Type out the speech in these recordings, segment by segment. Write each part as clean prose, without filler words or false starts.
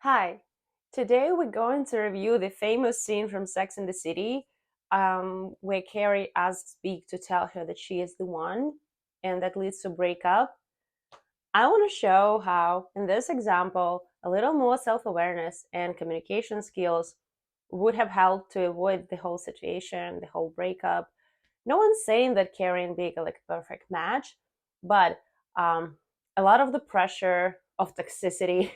Hi, today we're going to review the famous scene from Sex and the City, where Carrie asks Big to tell her that she is the one, and that leads to breakup. I want to show how, in this example, a little more self awareness and communication skills would have helped to avoid the whole situation, the whole breakup. No one's saying that Carrie and Big are like a perfect match, but um, a lot of the pressure of toxicity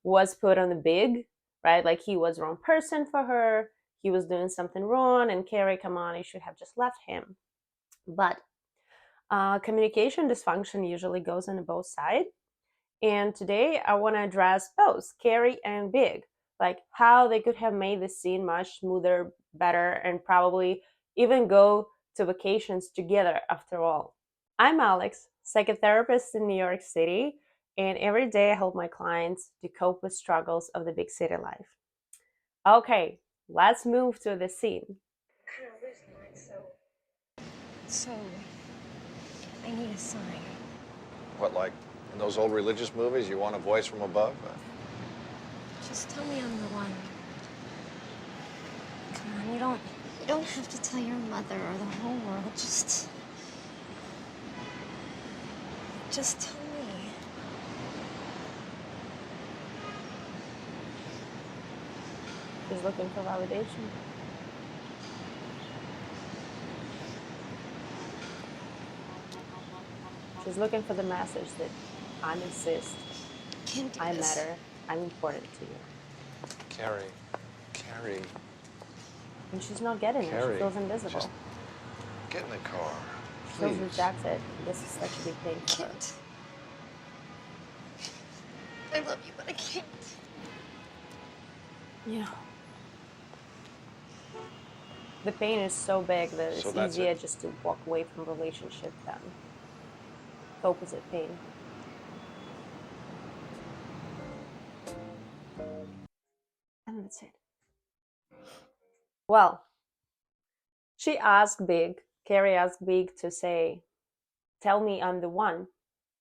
was put on the Big, right? Like he was the wrong person for her, he was doing something wrong, and Carrie, come on, you should have just left him. But communication dysfunction usually goes on both sides. And today I want to address both Carrie and Big, like how they could have made the scene much smoother, better, and probably even go to vacations together after all. I'm Alex, psychotherapist in New York City, and every day I help my clients to cope with struggles of the big city life. Okay, let's move to the scene. So, I need a sign. What, like in those old religious movies, you want a voice from above? Just tell me I'm the one. Come on, you don't have to tell your mother or the whole world. Just tell me. She's looking for validation. She's looking for the message that I'm exist, Can't do I this. matter, I'm important to you. Carrie, And she's not getting it. She Carrie, feels invisible. just get in the car, She feels please. rejected. This is such a big thing for her. Can't. I love you, but I can't. Yeah. The pain is so big that So it's that's easier it. just to walk away from relationship than cope with the pain. And that's it. Well, Carrie asked Big to say, tell me I'm the one.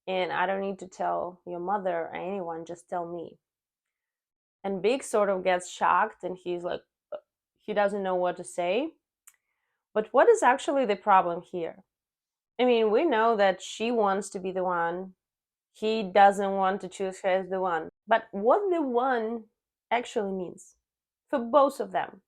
And I don't need to tell your mother or anyone, just tell me. And Big sort of gets shocked and he's like, he doesn't know what to say. But what is actually the problem here? I mean, we know that she wants to be the one. He doesn't want to choose her as the one. But what the one actually means for both of them.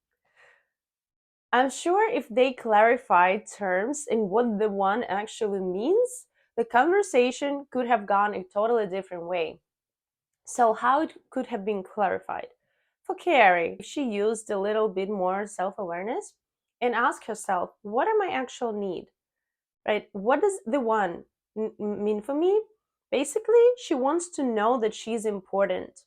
I'm sure if they clarified terms and what the one actually means, the conversation could have gone a totally different way. So, how it could have been clarified? For Carrie, she used a little bit more self awareness and asked herself, what are my actual needs? Right? What does the one mean for me? Basically, she wants to know that she's important.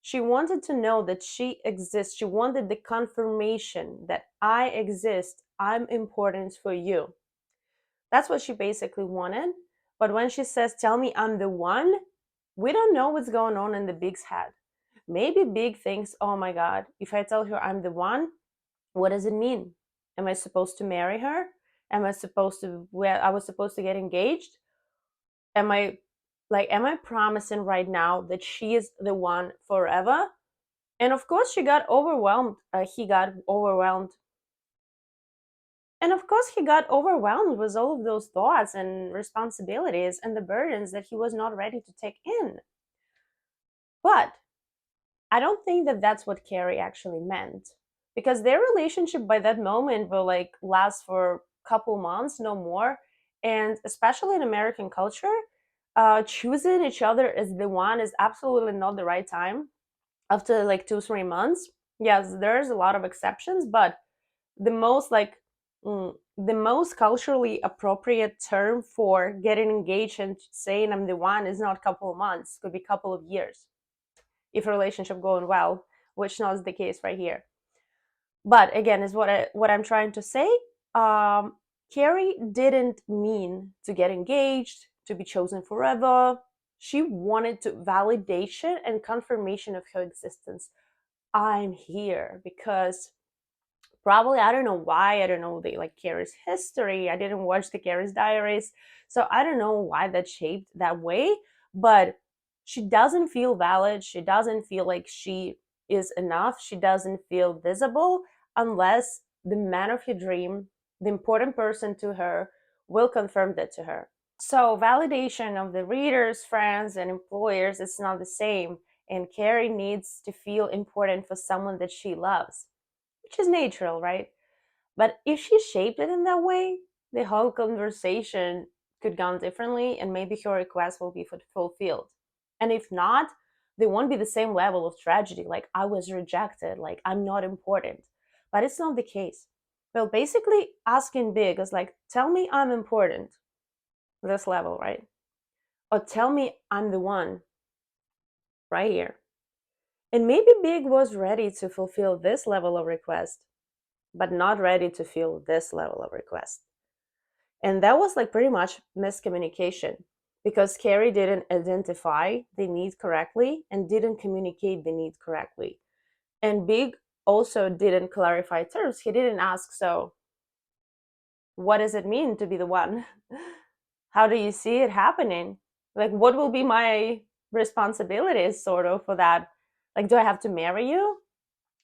She wanted to know that she exists. She wanted the confirmation that I exist. I'm important for you. That's what she basically wanted. But when she says, tell me I'm the one, we don't know what's going on in the Big's head. Maybe Big thinks, oh my God, if I tell her I'm the one, what does it mean? Am I supposed to marry her? I was supposed to get engaged? Am I promising right now that she is the one forever? And of course she got overwhelmed. He got overwhelmed. And of course he got overwhelmed with all of those thoughts and responsibilities and the burdens that he was not ready to take in. But I don't think that that's what Carrie actually meant. Because their relationship by that moment will like last for a couple months, no more. And especially in American culture, choosing each other as the one is absolutely not the right time. After like 2 3 months, yes, there's a lot of exceptions, but the most like the most culturally appropriate term for getting engaged and saying I'm the one is not a couple of months, could be a couple of years if a relationship going well, which not the case right here. But again, is what I'm trying to say. Um, Carrie didn't mean to get engaged, to be chosen forever. She wanted to validation and confirmation of her existence. I'm here because probably I don't know why. I don't know the like Carrie's history. I didn't watch the Carrie's diaries, so I don't know why that shaped that way. But She doesn't feel valid. She doesn't feel like she is enough. She doesn't feel visible unless the man of her dream, the important person to her, will confirm that to her. So validation of the readers, friends, and employers is not the same. And Carrie needs to feel important for someone that she loves, which is natural, right? But if she shaped it in that way, the whole conversation could go differently, and maybe her request will be fulfilled. And if not, there won't be the same level of tragedy, like I was rejected, like I'm not important. But it's not the case. Well, basically asking big is like, tell me I'm important, this level, right? Or tell me I'm the one, right here. And maybe Big was ready to fulfill this level of request, but not ready to feel this level of request. And that was like pretty much miscommunication, because Carrie didn't identify the need correctly and didn't communicate the need correctly. And Big also didn't clarify terms. He didn't ask, so what does it mean to be the one? How do you see it happening? Like, what will be my responsibilities, sort of, for that? Like, do I have to marry you?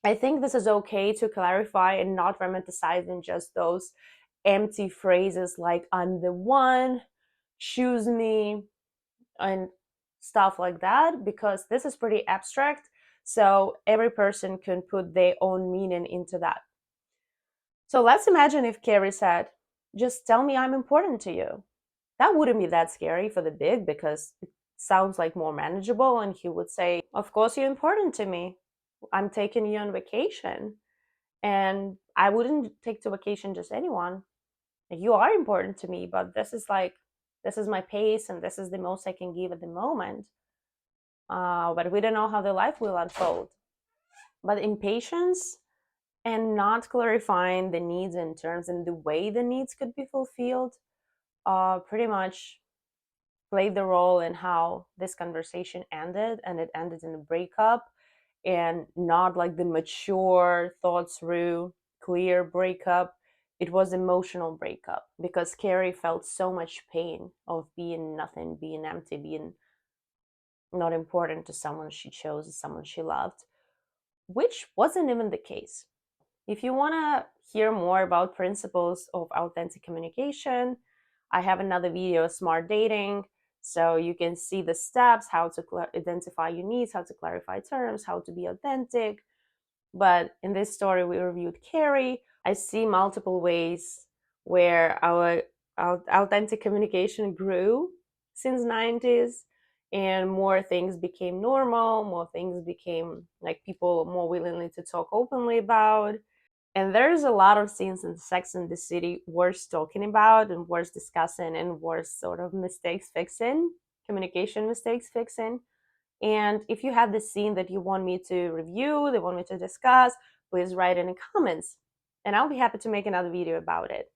I think this is okay to clarify and not romanticizing just those empty phrases like I'm the one, choose me, and stuff like that, because this is pretty abstract. So every person can put their own meaning into that. So let's imagine if Carrie said, just tell me I'm important to you. That wouldn't be that scary for the Big, because it sounds like more manageable. And he would say, of course, you're important to me. I'm taking you on vacation. And I wouldn't take to vacation just anyone. You are important to me, but this is my pace and this is the most I can give at the moment. But we don't know how the life will unfold. But impatience and not clarifying the needs and terms and the way the needs could be fulfilled pretty much played the role in how this conversation ended. And it ended in a breakup, and not like the mature, thought through, clear breakup. It was emotional breakup, because Carrie felt so much pain of being nothing, being empty, being not important to someone she chose, someone she loved, which wasn't even the case. If you want to hear more about principles of authentic communication, I have another video, Smart Dating. So you can see the steps, how to identify your needs, how to clarify terms, how to be authentic. But in this story, we reviewed Carrie. I see multiple ways where our authentic communication grew since 90s, and more things became normal, more things became like people more willingly to talk openly about. And there's a lot of scenes in Sex and the City worth talking about and worth discussing and worth sort of mistakes fixing, communication mistakes fixing. And if you have the scene that you want me to review, that want me to discuss, please write in the comments. And I'll be happy to make another video about it.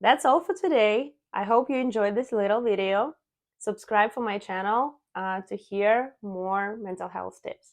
That's all for today. I hope you enjoyed this little video. Subscribe for my channel to hear more mental health tips.